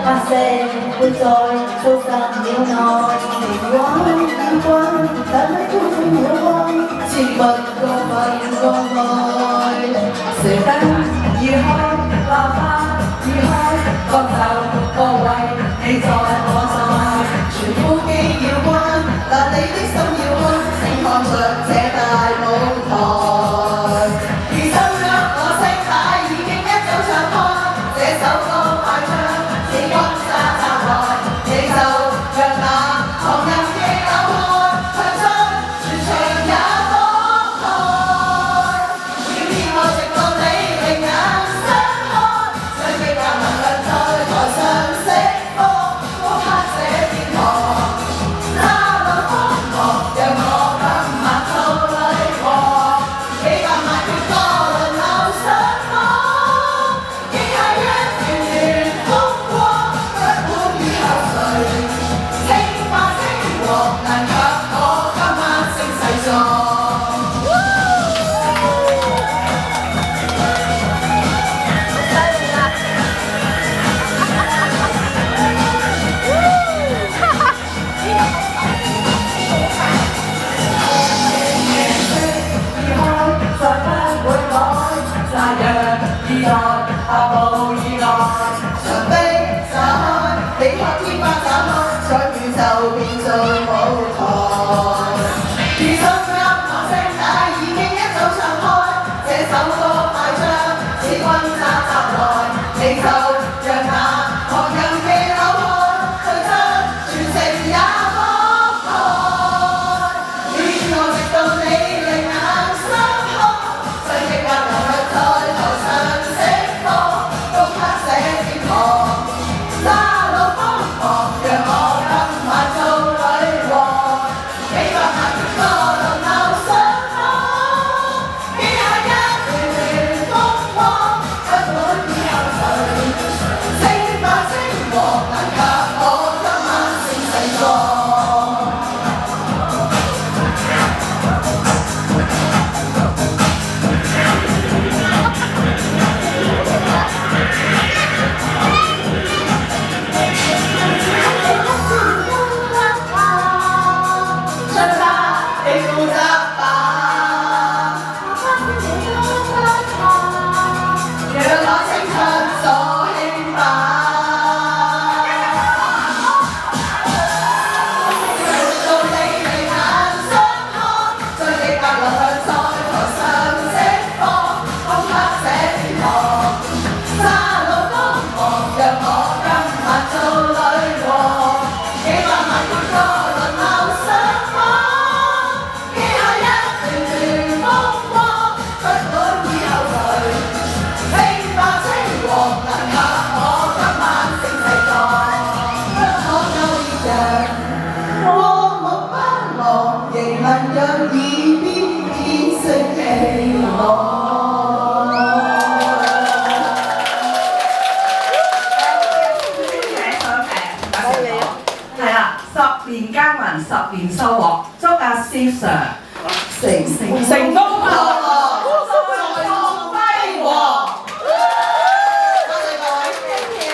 發射會在數十秒內電話變君，但係都沒有光，切勿過分過愛，射燈移開，爆發移開，各就各位，你在我在，全副機要關，但你的心要安，請看着這大舞台。而收音我聲帶已經一早唱開，這首歌快將此轟炸襲來，你就讓那狂人嘅扭開，唱出全場也放開。要騙我直到你另眼相看，將極大能量在台上釋放，高刻這天堂，沙朗光芒，讓我今晚做女王，幾百萬闕歌輪流上網，記下一段段風光，不管以後誰稱霸稱王，難及我今晚聲勢壯。再不會改，炸藥意外，下步以內，牆壁炸開，你看天花斬開，再宇宙變做舞台。而收音樂聲帶已經一早唱開，這首歌快將似轟炸襲來，你就讓那狂人嘅扭開，隨着全城也放開。要騙我直到你另眼相看，將極壓能量在台上釋放，高刻這天堂，沙朗光芒，讓我今晚做女王，幾百萬闕歌輪流上網，記下一段段風光，不管以後誰稱霸稱王，難及我今晚聲勢壯。出發，你負責吧，讓我青春所興吧。到你離眼相看，將極百能量在台上釋放，高刻這天堂，沙朗光芒，讓我今晚做女王，幾百萬闕歌輪流上網，記下一段段風光，不管以後誰稱霸稱王，難及我今晚聲勢壯。不可夠熱陽，過目不忘，仍能讓耳邊天色起落。係啦，10年耕耘10年收穫，祝阿蕭 Sir 成功快樂。